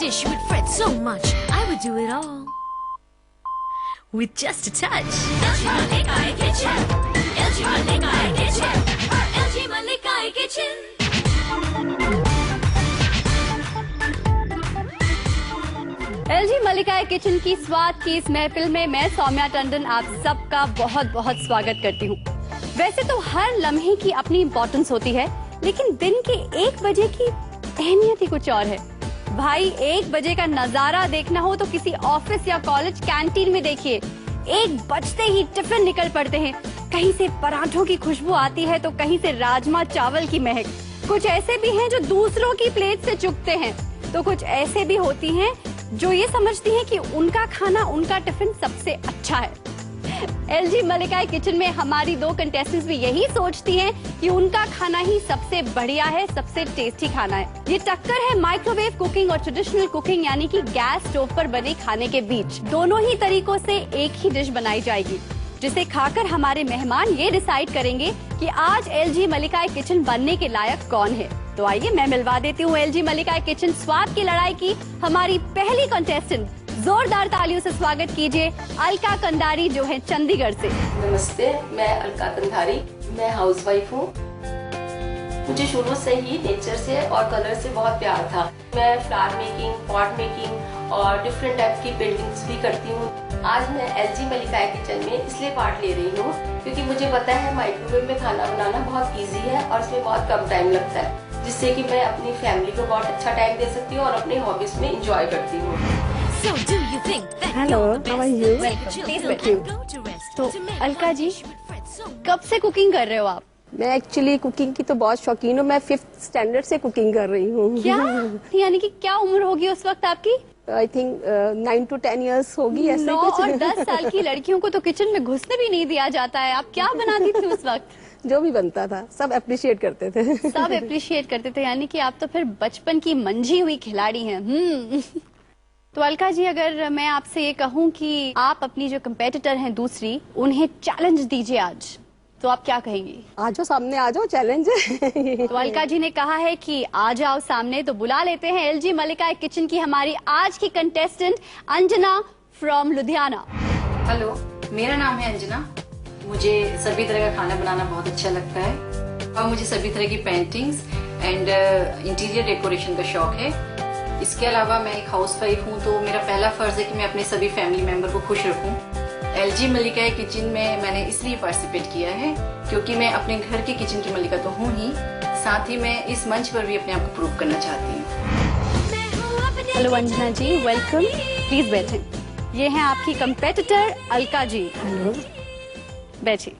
dish, you would fret so much. I would do it all with just a touch. LG Malikai Kitchen. LG Malikai Kitchen. LG Malikai Kitchen. LG Malikai kitchen की स्वाद की इस महफिल में मैं सौम्या टंडन आप सबका बहुत बहुत स्वागत करती हूँ। वैसे तो हर लम्हे की अपनी इम्पोर्टेंस होती है, लेकिन दिन के 1 बजे की अहमियत ही कुछ और है। भाई 1 बजे का नजारा देखना हो तो किसी ऑफिस या कॉलेज कैंटीन में देखिए, 1 बजते ही टिफिन निकल पड़ते हैं। कहीं से पराठों की खुशबू आती है तो कहीं से राजमा चावल की महक। कुछ ऐसे भी हैं जो दूसरों की प्लेट से चुगते हैं, तो कुछ ऐसे भी होती हैं जो ये समझती हैं कि उनका खाना, उनका टिफिन सबसे अच्छा है। LG मलिकाई किचन में हमारी 2 कंटेस्टेंट्स भी यही सोचती हैं कि उनका खाना ही सबसे बढ़िया है, सबसे टेस्टी खाना है। ये टक्कर है माइक्रोवेव कुकिंग और ट्रेडिशनल कुकिंग यानी कि गैस स्टोव पर बने खाने के बीच। दोनों ही तरीकों से एक ही डिश बनाई जाएगी, जिसे खाकर हमारे मेहमान ये डिसाइड करेंगे कि आज LG मलिकाई किचन बनने के लायक कौन है। तो आइए मैं मिलवा देती हूँ LG मलिकाई किचन स्वाद की लड़ाई की हमारी पहली कंटेस्टेंट। जोरदार तालियों से स्वागत कीजिए अलका कंधारी जो है चंडीगढ़ से। नमस्ते, मैं अलका कंधारी, मैं हाउसवाइफ हूँ। मुझे शुरू से ही नेचर से और कलर से बहुत प्यार था। मैं फ्लावर मेकिंग, पॉट मेकिंग और डिफरेंट टाइप की पेंटिंग्स भी करती हूँ। आज मैं LG मलिकाई किचन में इसलिए पार्ट ले रही हूँ क्योंकि मुझे पता है माइक्रोवेव में खाना बनाना बहुत इजी है और इसमें बहुत कम टाइम लगता है, जिससे कि मैं अपनी फैमिली को बहुत अच्छा टाइम दे सकती हूँ और अपने हॉबीज में इंजॉय करती हूँ। Hello, how are you? तो अलका जी, कब से कुकिंग कर रहे हो आप? मैं एक्चुअली कुकिंग की तो बहुत शौकीन हूँ। मैं 5th स्टैंडर्ड से कुकिंग कर रही हूँ। क्या? यानी कि क्या उम्र होगी उस वक्त आपकी? आई थिंक 9 to 10 years होगी ऐसे 9 कुछ। और 10 साल की लड़कियों को तो किचन में घुसने भी नहीं दिया जाता है। आप क्या बनाती थी उस वक्त? जो भी बनता था सब अप्रिशिएट करते थे। सब अप्रिशिएट करते थे, यानी कि आप तो फिर बचपन की मंझी हुई खिलाड़ी हैं। तो अलका जी, अगर मैं आपसे ये कहूँ कि आप अपनी जो कंपेटिटर हैं दूसरी, उन्हें चैलेंज दीजिए आज, तो आप क्या कहेंगी? आ जाओ सामने, आ जाओ, चैलेंज है। तो अलका जी ने कहा है कि आ जाओ सामने, तो बुला लेते हैं LG मलिकाई किचन की हमारी आज की contestant Anjana from Ludhiana. Hello, मेरा नाम है अंजना। मुझे सभी तरह का खाना बनाना बहुत अच्छा लगता है और मुझे सभी तरह की पेंटिंग्स एंड इंटीरियर डेकोरेशन का शौक है। इसके अलावा मैं एक हाउसवाइफ हूँ, तो मेरा पहला फर्ज है कि मैं अपने सभी फैमिली मेंबर को खुश रखूँ। LG मलिकाई किचन में मैंने इसलिए पार्टिसिपेट किया है क्योंकि मैं अपने घर की किचन की मलिका तो हूँ ही, साथ ही मैं इस मंच पर भी अपने आप को प्रूव करना चाहती हूँ। Hello Anjana ji, welcome, please बैठे। ये हैं आपकी कंपेटिटर अलका जी। हेलो, बैठिए।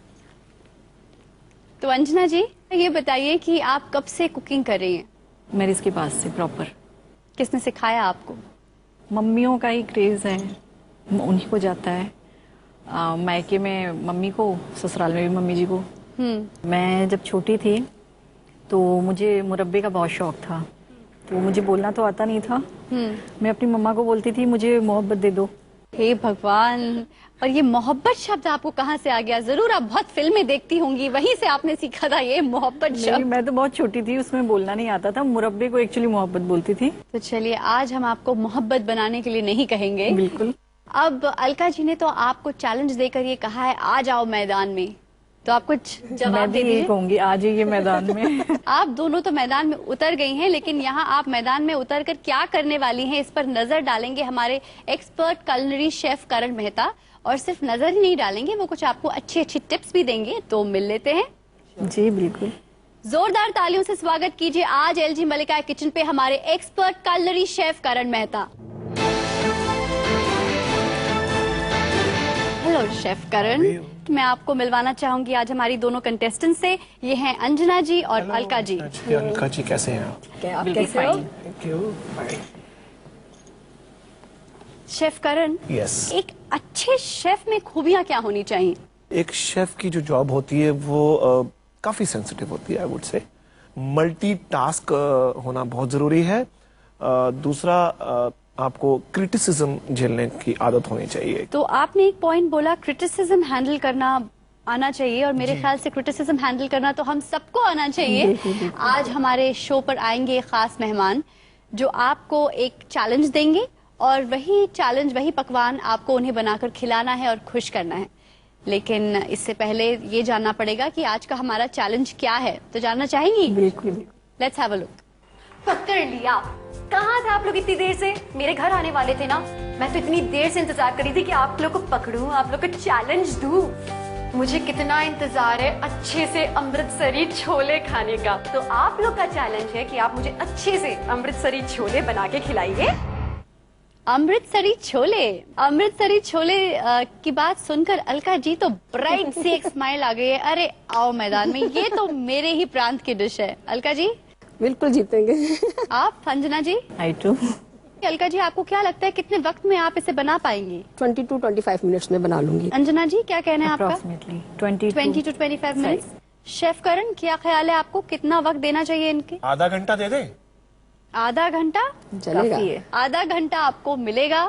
तो अंजना जी, ये बताइए कि आप कब से कुकिंग कर रही हैं? मैरिज के बाद से प्रॉपर। किसने सिखाया आपको? मम्मियों का ही क्रेज है, उन्हीं को जाता है। मायके में मम्मी को, ससुराल में भी मम्मी जी को। मैं जब छोटी थी तो मुझे मुरब्बे का बहुत शौक था, तो मुझे बोलना तो आता नहीं था। मैं अपनी मम्मा को बोलती थी मुझे मोहब्बत दे दो। हे भगवान, और ये मोहब्बत शब्द आपको कहाँ से आ गया? जरूर आप बहुत फिल्में देखती होंगी, वहीं से आपने सीखा था ये मोहब्बत शब्द। मैं तो बहुत छोटी थी, उसमें बोलना नहीं आता था। मुरब्बे को एक्चुअली मोहब्बत बोलती थी। तो चलिए, आज हम आपको मोहब्बत बनाने के लिए नहीं कहेंगे। बिल्कुल। अब अलका जी ने तो आपको चैलेंज देकर ये कहा है आ जाओ मैदान में, तो आप कुछ जवाब दे दीजिए। कहूंगी आ जाइए मैदान में। आप दोनों तो मैदान में उतर गई हैं, लेकिन यहाँ आप मैदान में उतरकर क्या करने वाली हैं, इस पर नजर डालेंगे हमारे एक्सपर्ट कुलिनरी शेफ करण मेहता। और सिर्फ नजर ही नहीं डालेंगे, वो कुछ आपको अच्छी अच्छी टिप्स भी देंगे। तो मिल लेते हैं। जी बिल्कुल। जोरदार तालियों से स्वागत कीजिए आज LG मलिकाई किचन पे हमारे एक्सपर्ट कुलिनरी शेफ करण मेहता। हेलो शेफ करण, मैं आपको मिलवाना चाहूंगी आज हमारी दोनों कंटेस्टेंट से। ये हैं अंजना जी और अलका जी। अलका जी कैसे हैं आप? कैसे हो? Thank you. Chef Karan, yes. एक अच्छे शेफ में खूबियां क्या होनी चाहिए? एक शेफ की जो जॉब होती है वो काफी सेंसिटिव होती है। आई वुड से मल्टीटास्क होना बहुत जरूरी है। दूसरा, आपको क्रिटिसिज्म झेलने की आदत होनी चाहिए। तो आपने एक पॉइंट बोला, क्रिटिसिज्म हैंडल करना आना चाहिए, और मेरे ख्याल से क्रिटिसिज्म हैंडल करना तो हम सबको आना चाहिए। आज हमारे शो पर आएंगे खास मेहमान जो आपको एक चैलेंज देंगे और वही चैलेंज, वही पकवान आपको उन्हें बनाकर खिलाना है और खुश करना है। लेकिन इससे पहले ये जानना पड़ेगा कि आज का हमारा चैलेंज क्या है, तो जानना चाहेंगी? बिल्कुल। Let's have a look. पकड़ लिया। कहाँ थे आप लोग इतनी देर से? मेरे घर आने वाले थे ना। मैं तो इतनी देर से इंतजार कर रही थी कि आप लोग को पकड़ूं, आप लोग को चैलेंज दूं। मुझे कितना इंतजार है अच्छे से अमृतसरी छोले खाने का। तो आप लोग का चैलेंज है कि आप मुझे अच्छे से अमृतसरी छोले बना के खिलाइए। अमृतसरी छोले, अमृतसरी छोले की बात सुनकर अलका जी तो ब्राइट सी एक स्माइल आ गई है। अरे आओ मैदान में, ये तो मेरे ही प्रांत की डिश है। अलका जी बिल्कुल जीतेंगे। आप? अंजना जी? आई टू। अलका जी आपको क्या लगता है कितने वक्त में आप इसे बना पाएंगी? 20 to 25 मिनट्स में बना लूंगी। अंजना जी क्या कहना है आपका? Approximately 20 to 25 minutes. शेफ करण क्या ख्याल है आपको, कितना वक्त देना चाहिए इनके? आधा घंटा दे दे। आधा घंटा चलेगा। काफी है। आधा घंटा आपको मिलेगा।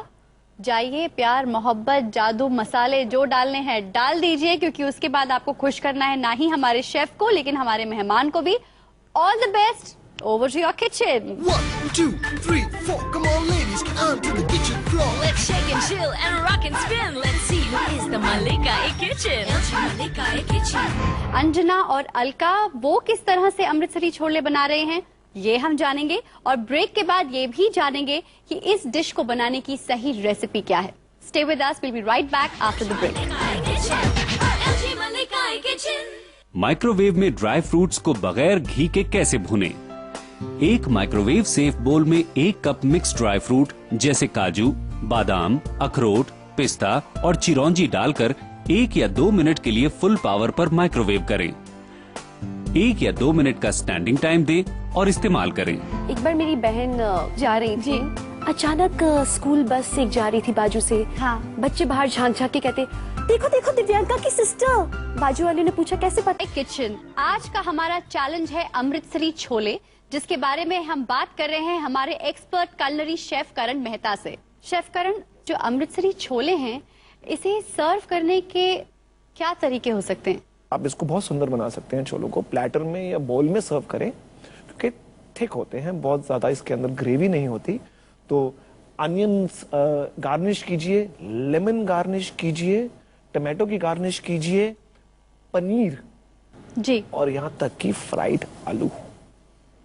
जाइए, प्यार मोहब्बत जादू मसाले जो डालने हैं डाल दीजिए, क्योंकि उसके बाद आपको खुश करना है ना ही हमारे शेफ को लेकिन हमारे मेहमान को भी। All the best, over to your kitchen. 1, 2, 3, 4. Come on, ladies, get on to the kitchen floor. Let's shake and chill and rock and spin. Let's see who is the Malikai Kitchen. LG Malikai Kitchen. Anjana और अलका वो किस तरह से अमृतसरी छोले बना रहे हैं ये हम जानेंगे, और ब्रेक के बाद ये भी जानेंगे कि इस डिश को बनाने की सही रेसिपी क्या है। Stay with us, we'll be right back after the break. Malikai Kitchen. LG Malikai Kitchen. Microwave में ड्राई फ्रूट्स को बगैर घी के कैसे भुने। एक माइक्रोवेव सेफ बोल में 1 कप मिक्स ड्राई फ्रूट जैसे काजू, बादाम, अखरोट, पिस्ता और चिरौंजी डालकर 1 या 2 मिनट के लिए फुल पावर पर माइक्रोवेव करें। 1 या 2 मिनट का स्टैंडिंग टाइम दें और इस्तेमाल करें। एक बार मेरी बहन जा रही थी, अचानक स्कूल बस से जा रही थी बाजू से। हाँ। बच्चे बाहर झांक झांक के कहते, देखो देखो दिव्यांका की सिस्टर। बाजू वाले ने पूछा कैसे पता? किचन, आज का हमारा चैलेंज है अमृतसरी छोले, जिसके बारे में हम बात कर रहे हैं हमारे एक्सपर्ट कलनरी शेफ करण मेहता से। शेफ करण, जो अमृतसरी छोले हैं इसे सर्व करने के क्या तरीके हो सकते हैं? आप इसको बहुत सुंदर बना सकते हैं। छोलों को प्लेटर में या बोल में सर्व करें, क्योंकि थिक होते हैं, बहुत ज्यादा इसके अंदर ग्रेवी नहीं होती। तो अनियंस गार्निश कीजिए, लेमन गार्निश कीजिए, टमाटो की गार्निश कीजिए, पनीर जी, और यहाँ तक कि फ्राइड आलू।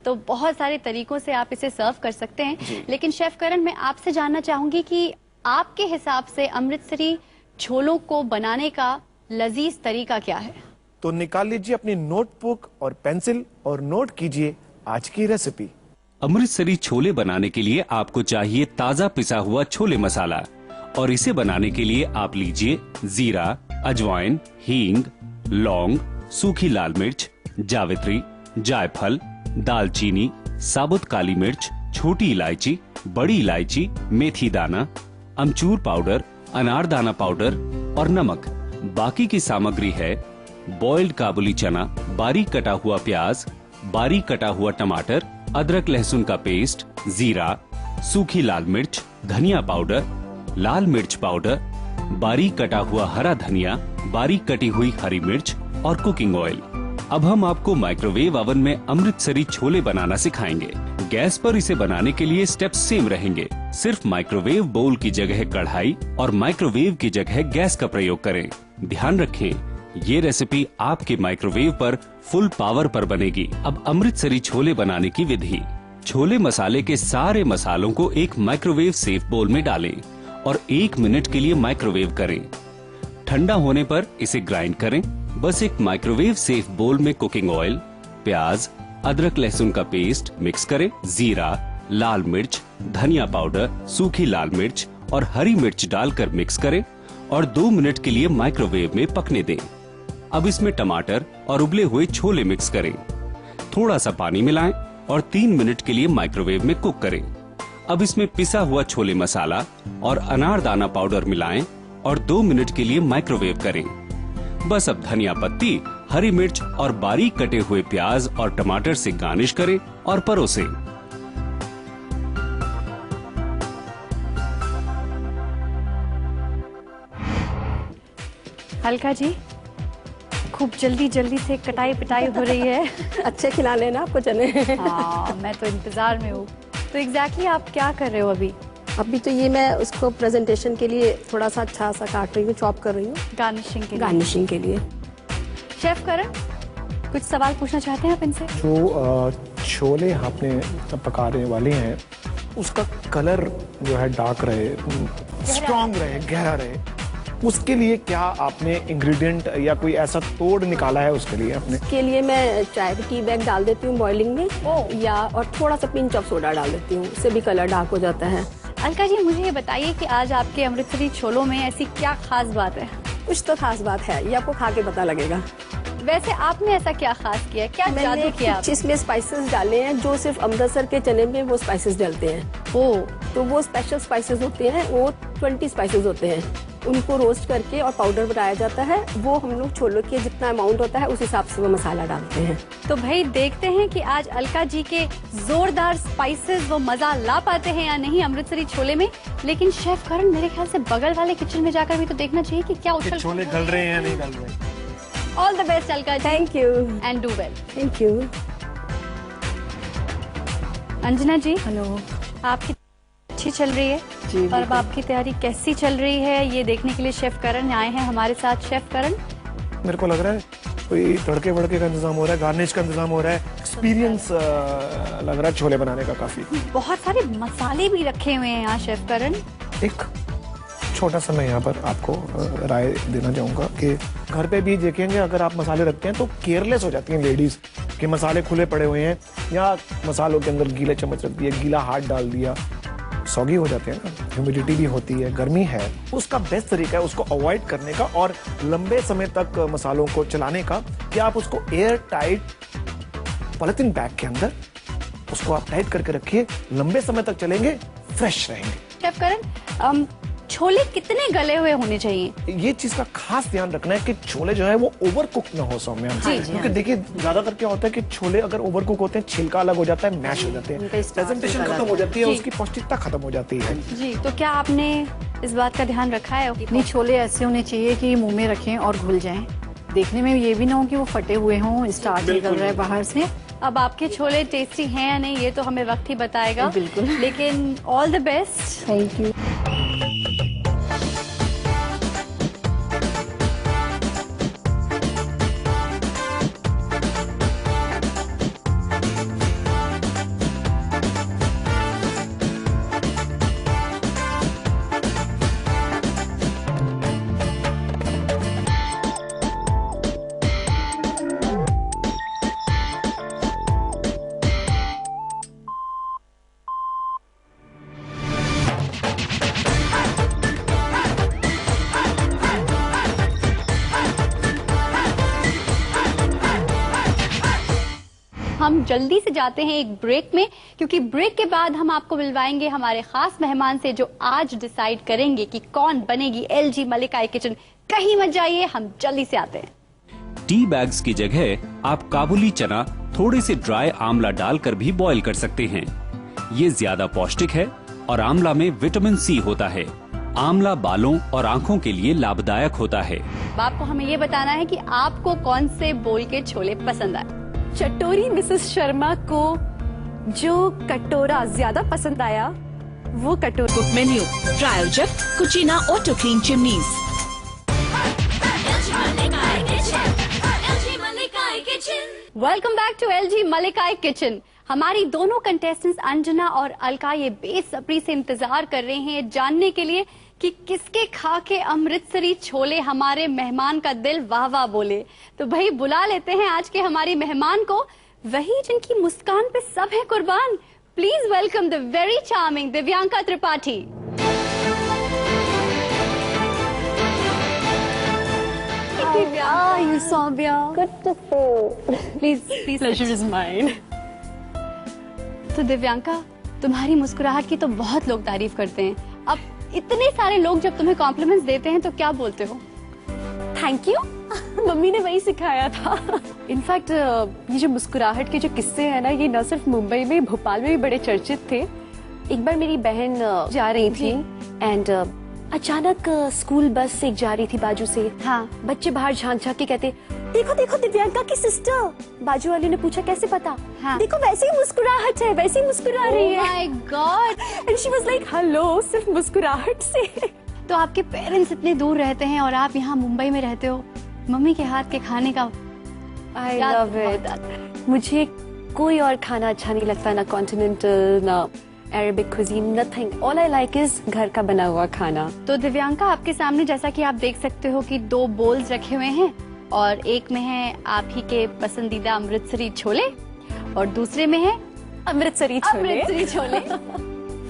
तो बहुत सारे तरीकों से आप इसे सर्व कर सकते हैं। लेकिन शेफ करण, मैं आपसे जानना चाहूंगी कि आपके हिसाब से अमृतसरी छोलों को बनाने का लजीज तरीका क्या है? तो निकाल लीजिए अपनी नोटबुक और पेंसिल और नोट कीजिए आज की रेसिपी। अमृतसरी छोले बनाने के लिए आपको चाहिए ताजा पिसा हुआ छोले मसाला, और इसे बनाने के लिए आप लीजिए जीरा, अजवाइन, हींग, लौंग, सूखी लाल मिर्च, जावित्री, जायफल, दालचीनी, साबुत काली मिर्च, छोटी इलायची, बड़ी इलायची, मेथी दाना, अमचूर पाउडर, अनारदाना पाउडर और नमक। बाकी की सामग्री है बॉइल्ड काबुली चना, बारीक कटा हुआ प्याज, बारीक कटा हुआ टमाटर, अदरक लहसुन का पेस्ट, जीरा, सूखी लाल मिर्च, धनिया पाउडर, लाल मिर्च पाउडर, बारीक कटा हुआ हरा धनिया, बारीक कटी हुई हरी मिर्च और कुकिंग ऑयल। अब हम आपको माइक्रोवेव ओवन में अमृतसरी छोले बनाना सिखाएंगे। गैस पर इसे बनाने के लिए स्टेप्स सेम रहेंगे, सिर्फ माइक्रोवेव बाउल की जगह कढ़ाई और माइक्रोवेव की जगह गैस का प्रयोग करें। ध्यान रखें, ये रेसिपी आपके माइक्रोवेव पर फुल पावर पर बनेगी। अब अमृतसरी छोले बनाने की विधि। छोले मसाले के सारे मसालों को एक माइक्रोवेव सेफ बाउल में डालें और 1 मिनट के लिए माइक्रोवेव करें। ठंडा होने पर इसे ग्राइंड करें। बस एक माइक्रोवेव सेफ बाउल में कुकिंग ऑयल, प्याज, अदरक लहसुन का पेस्ट मिक्स करें, जीरा, लाल मिर्च, धनिया पाउडर, सूखी लाल मिर्च और हरी मिर्च डालकर मिक्स करें और 2 मिनट के लिए माइक्रोवेव में पकने दें। अब इसमें टमाटर और उबले हुए छोले मिक्स करें। थोड़ा सा पानी मिलाएं और 3 मिनट के लिए माइक्रोवेव में कुक करें। अब इसमें पिसा हुआ छोले मसाला और अनारदाना पाउडर मिलाएं और 2 मिनट के लिए माइक्रोवेव करें। बस अब धनिया पत्ती, हरी मिर्च और बारीक कटे हुए प्याज और टमाटर से गार्निश करें और परोसें। अलका जी, खूब जल्दी जल्दी से कटाई पिटाई हो रही है। अच्छे खिला लेना आपको चने। हाँ, मैं तो इंतजार में हूँ। तो एग्जैक्टली आप क्या कर रहे हो अभी? अभी तो ये मैं उसको प्रेजेंटेशन के लिए थोड़ा सा अच्छा सा काट रही हूँ, चॉप कर रही हूँ गार्निशिंग के लिए। शेफ करण, कुछ सवाल पूछना चाहते हैं आप इनसे? जो छोले आपने पकाने वाले हैं उसका कलर जो है डार्क रहे, स्ट्रॉन्ग रहे, गहरा रहे, उसके लिए क्या आपने इंग्रेडिएंट या कोई ऐसा तोड़ निकाला है उसके लिए आपने? के लिए मैं चाय का टी बैग डाल देती हूँ बॉइलिंग में, या और थोड़ा सा पिंच ऑफ सोडा डाल देती हूँ, उससे भी कलर डार्क हो जाता है। अलका जी, मुझे ये बताइए कि आज आपके अमृतसरी छोलों में ऐसी क्या खास बात है? कुछ तो खास बात है, ये आपको खा के पता लगेगा। वैसे आपने ऐसा क्या खास किया, क्या जादू किया? कुछ इसमें स्पाइसेस डाले हैं जो सिर्फ अमृतसर के चने में वो स्पाइसेस डलते हैं। तो वो स्पेशल स्पाइसेस होते हैं, वो 20 स्पाइसेस होते हैं, उनको रोस्ट करके और पाउडर बनाया जाता है। वो हम लोग छोलों के जितना अमाउंट होता है उस हिसाब से वो मसाला डालते हैं। तो भाई देखते हैं कि आज अलका जी के जोरदार स्पाइसेस वो मजा ला पाते हैं या नहीं अमृतसरी छोले में। लेकिन शेफ करण, मेरे ख्याल से बगल वाले किचन में जाकर भी तो देखना चाहिए कि क्या उछल छोले गल रहे हैं या नहीं गल रहे। All the best Alka ji. Thank you and do well. Thank you. Anjana ji, hello. आपकी अच्छी चल रही है जी, और अब आपकी तैयारी कैसी चल रही है ये देखने के लिए शेफ करण आए हैं हमारे साथ। शेफ करण, मेरे को लग रहा है कोई तड़के वड़के का इंतजाम हो रहा है, गार्निश का इंतजाम हो रहा है, एक्सपीरियंस लग रहा है छोले बनाने का काफी। बहुत सारे मसाले भी रखे हुए हैं यहाँ शेफ करण। एक छोटा सा मैं यहाँ पर आपको राय देना चाहूंगा कि घर पे भी देखेंगे अगर आप मसाले रखते हैं तो केयरलेस हो जाती हैं लेडीज कि मसाले खुले पड़े हुए हैं या मसालों के अंदर गीले चम्मच रख दिए, गीला हाथ डाल दिया, सौगी हो जाते हैं ना, ह्यूमिडिटी भी होती है, गर्मी है। उसका बेस्ट तरीका है उसको अवॉइड करने का और लंबे समय तक मसालों को चलाने का कि आप उसको एयर टाइट पॉलिथीन बैग के अंदर उसको आप टाइट करके रखिए, लंबे समय तक चलेंगे, फ्रेश रहेंगे। शेफ करण, छोले कितने गले हुए होने चाहिए? ये चीज का खास ध्यान रखना है कि छोले जो है वो ओवर कुक ना हो सौम्या। क्योंकि देखिए ज्यादातर क्या होता है कि छोले अगर ओवर कुक होते हैं छिलका अलग हो जाता है, मैश हो जाते हैं, प्रेजेंटेशन खत्म हो जाती है, उसकी पौष्टिकता खत्म हो जाती है। जी, तो क्या आपने इस बात का ध्यान रखा है? नहीं, छोले ऐसे होने चाहिए कि मुंह में रखें और घुल जाएं। देखने में ये भी ना हो कि वो फटे हुए हों, स्टार्च निकल रहा है बाहर से। अब आपके छोले टेस्टी हैं या नहीं ये तो हमें वक्त ही बताएगा। बिल्कुल। लेकिन all the best. Thank you. हम जल्दी से जाते हैं एक ब्रेक में, क्योंकि ब्रेक के बाद हम आपको मिलवाएंगे हमारे खास मेहमान से जो आज डिसाइड करेंगे कि कौन बनेगी एलजी मलिकाई किचन। कहीं मत जाइए, हम जल्दी से आते हैं। टी बैग्स की जगह आप काबुली चना थोड़े से ड्राई आंवला डालकर भी बॉईल कर सकते हैं। ये ज्यादा पौष्टिक है और आंवला में विटामिन सी होता है। आंवला बालों और आंखों के लिए लाभदायक होता है। आपको हमें ये बताना है कि आपको कौन से बोल के छोले पसंद आए। चटोरी मिसेस शर्मा को जो कटोरा ज्यादा पसंद आया वो कटोरा। Cook menu, trial jet, Cucina Auto Clean Chimneys. Welcome back to LG Malikai kitchen. हमारी दोनों कंटेस्टेंट्स अंजना और अलका ये बेसब्री से इंतजार कर रहे हैं जानने के लिए कि किसके खा के अमृतसरी छोले हमारे मेहमान का दिल वाह वाह बोले। तो भाई बुला लेते हैं आज के हमारी मेहमान को, वही जिनकी मुस्कान पे सब है कुर्बान। Please welcome the very charming Divyanka Tripathi. तो दिव्यांका, तुम्हारी मुस्कुराहट की तो बहुत लोग तारीफ करते हैं। अब इतने सारे लोग जब तुम्हें कॉम्प्लीमेंट्स देते हैं तो क्या बोलते हो? Thank you. मम्मी ने वही सिखाया था। इनफैक्ट ये जो मुस्कुराहट के जो किस्से हैं ना, ये न सिर्फ मुंबई में, भोपाल में भी बड़े चर्चित थे। एक बार मेरी बहन जा रही थी एंड अचानक स्कूल बस एक जा रही थी बाजू से। हाँ। बच्चे बाहर झांक झांक के कहते देखो देखो दिव्यांका की सिस्टर। बाजू वाली ने पूछा कैसे पता? हाँ। देखो वैसे ही मुस्कुराहट है, वैसे ही मुस्कुरा रही है। My God. And she was like hello, सिर्फ मुस्कुराहट से। तो आपके पेरेंट्स इतने दूर रहते हैं और आप यहाँ मुंबई में रहते हो, मम्मी के हाथ के खाने का आई याद लव बहुत इट। मुझे कोई और खाना अच्छा नहीं लगता, ना कॉन्टिनेंटल ना Arabic cuisine, nothing. All I like is घर का बना हुआ खाना। तो दिव्यांका आपके सामने जैसा कि आप देख सकते हो कि 2 बोल्स रखे हुए हैं और एक में है आप ही के पसंदीदा अमृतसरी छोले और दूसरे में है अमृतसरी छोले।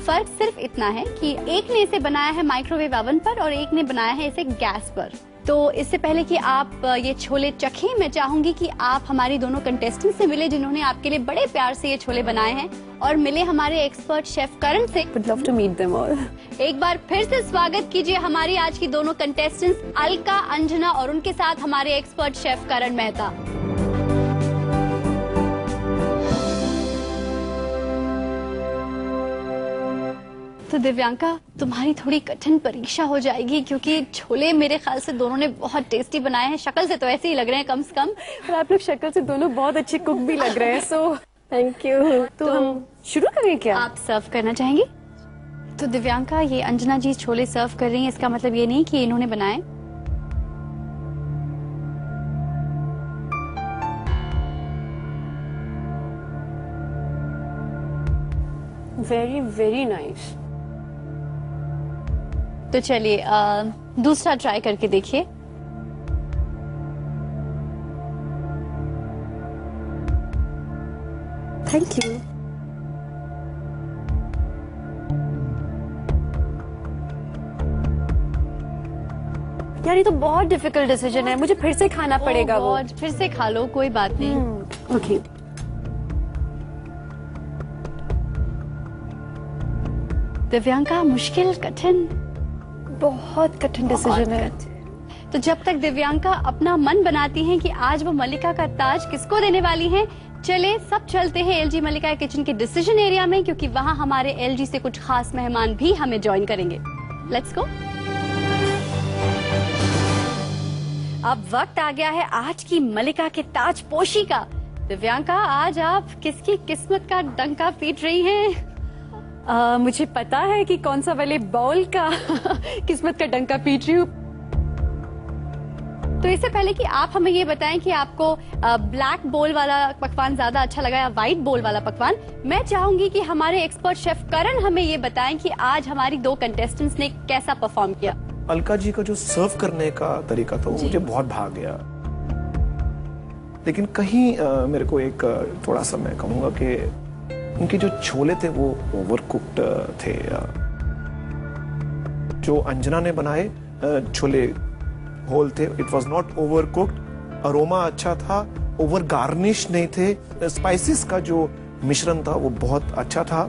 फर्क सिर्फ इतना है कि एक ने इसे बनाया है माइक्रोवेव ओवन पर और एक ने बनाया है इसे गैस पर। तो इससे पहले कि आप ये छोले चखें, मैं चाहूंगी कि आप हमारी दोनों कंटेस्टेंट से मिले जिन्होंने आपके लिए बड़े प्यार से ये छोले बनाए हैं और मिले हमारे एक्सपर्ट शेफ करण से। Would love to meet them all. एक बार फिर से स्वागत कीजिए हमारी आज की दोनों कंटेस्टेंट्स अलका, अंजना और उनके साथ हमारे एक्सपर्ट शेफ करण मेहता। तो दिव्यांका, तुम्हारी थोड़ी कठिन परीक्षा हो जाएगी क्योंकि छोले मेरे ख्याल से दोनों ने बहुत टेस्टी बनाए हैं। शक्ल से तो ऐसे ही लग रहे हैं कम से कम, और आप लोग शक्ल से दोनों बहुत अच्छे कुक भी लग रहे हैं, सो थैंक यू। तो हम शुरू करें क्या? आप सर्व करना चाहेंगी? तो दिव्यांका, ये अंजना जी छोले सर्व कर रही हैं, इसका मतलब ये नहीं कि इन्होंने बनाए। Very very nice. तो चलिए दूसरा ट्राई करके देखिए। Thank you. यार ये तो बहुत डिफिकल्ट डिसीजन है, मुझे फिर से खाना पड़ेगा वो। फिर से खा लो, कोई बात नहीं। ओके। दिव्यांका, मुश्किल, कठिन, बहुत कठिन डिसीजन है। तो जब तक दिव्यांका अपना मन बनाती हैं कि आज वो मल्लिका का ताज किसको देने वाली हैं, चले सब चलते हैं एलजी मल्लिका किचन के डिसीजन एरिया में, क्योंकि वहां हमारे एलजी से कुछ खास मेहमान भी हमें ज्वाइन करेंगे। Let's go. अब वक्त आ गया है आज की मल्लिका के ताज पोशी का। दिव्यांका, आज आप किसकी किस्मत का डंका पीट रही हैं? मुझे पता है कि कौन सा वाले बाउल का किस्मत का डंका पीट रही हूँ। तो इससे पहले कि आप हमें ये बताएं कि आपको ब्लैक बोल वाला पकवान ज्यादा अच्छा लगा या व्हाइट बोल वाला पकवान, मैं चाहूंगी कि हमारे एक्सपर्ट शेफ करण हमें ये बताएं कि आज हमारी 2 कंटेस्टेंट्स ने कैसा परफॉर्म किया। अलका जी का जो सर्व करने का तरीका था वो मुझे बहुत भा गया, लेकिन कहीं मेरे को एक थोड़ा सा मैं कहूंगा कि उनके जो छोले थे वो ओवरकुक्ड थे। जो अंजना ने बनाए छोले होल थे, इट वाज नॉट ओवरकुक्ड। अरोमा अच्छा था, ओवर गार्निश नहीं थे। स्पाइसेस का जो मिश्रण था वो बहुत अच्छा था।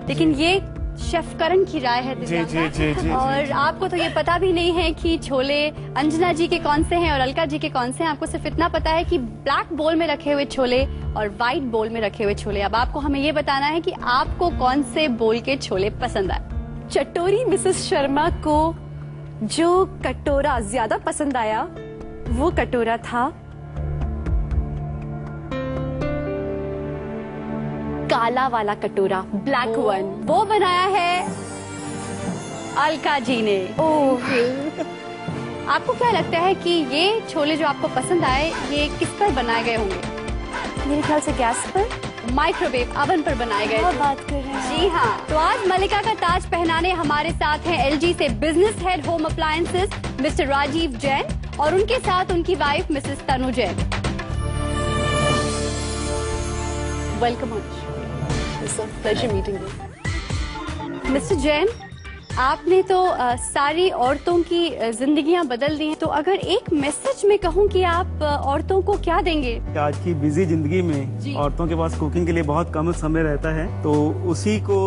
लेकिन ये शेफ करण की राय है दिव्यांका, और आपको तो ये पता भी नहीं है कि छोले अंजना जी के कौन से हैं और अलका जी के कौन से हैं। आपको सिर्फ इतना पता है कि ब्लैक बोल में रखे हुए छोले और व्हाइट बोल में रखे हुए छोले। अब आपको हमें ये बताना है कि आपको कौन से बोल के छोले पसंद आए। चटोरी मिसेस शर्मा को जो कटोरा ज्यादा पसंद आया वो कटोरा था काला वाला कटोरा, ब्लैक वन। वो बनाया है अलका जी ने। आपको क्या लगता है कि ये छोले जो आपको पसंद आए ये किस पर बनाए गए होंगे? मेरे ख्याल से गैस पर, माइक्रोवेव ओवन पर बनाए गए थे। बात कर रहे हैं। जी हाँ। तो आज मल्लिका का ताज पहनाने हमारे साथ हैं एलजी से business head home appliances mister Rajeev Jain और उनके साथ उनकी wife Mrs Tanu Jain. Welcome on. Pleasure meeting you. Mister Jain, आपने तो सारी औरतों की जिंदगियां बदल दी हैं, तो अगर एक मैसेज में कहूं कि आप औरतों को क्या देंगे? आज की बिजी जिंदगी में औरतों के पास कुकिंग के लिए बहुत कम समय रहता है, तो उसी को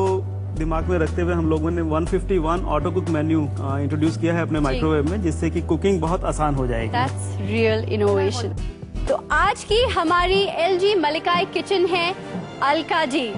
दिमाग में रखते हुए हम लोगों ने 151 ऑटो कुक मेन्यू इंट्रोड्यूस किया है अपने माइक्रोवेव में, जिससे कि कुकिंग बहुत आसान हो जाएगी। That's real innovation। तो आज की हमारी एलजी मल्लिका किचन है अलका जी।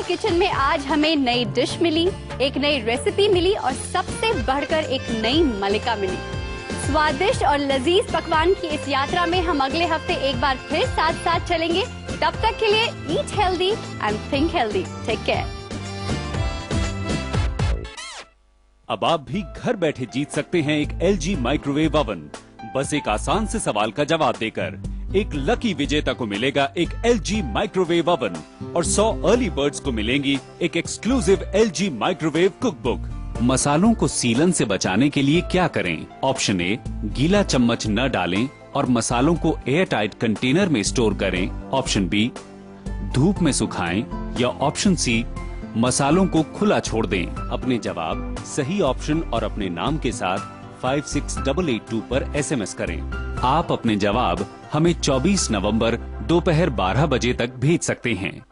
किचन में आज हमें नई डिश मिली, एक नई रेसिपी मिली और सबसे बढ़कर एक नई मलिका मिली। स्वादिष्ट और लजीज पकवान की इस यात्रा में हम अगले हफ्ते एक बार फिर साथ साथ चलेंगे। तब तक के लिए eat healthy and think healthy. Take care. अब आप भी घर बैठे जीत सकते हैं एक LG माइक्रोवेव ओवन। बस एक आसान से सवाल का जवाब देकर एक लकी विजेता को मिलेगा एक LG माइक्रोवेव ओवन और 100 अर्ली बर्ड्स को मिलेंगी एक एक्सक्लूसिव LG माइक्रोवेव कुकबुक। मसालों को सीलन से बचाने के लिए क्या करें? ऑप्शन ए, गीला चम्मच न डालें और मसालों को एयर टाइट कंटेनर में स्टोर करें। ऑप्शन बी, धूप में सुखाएं या ऑप्शन सी, मसालों को खुला छोड़ दें। अपने जवाब सही ऑप्शन और अपने नाम के साथ 56882 पर SMS करें। आप अपने जवाब हमें 24 नवंबर दोपहर 12 बजे तक भेज सकते हैं।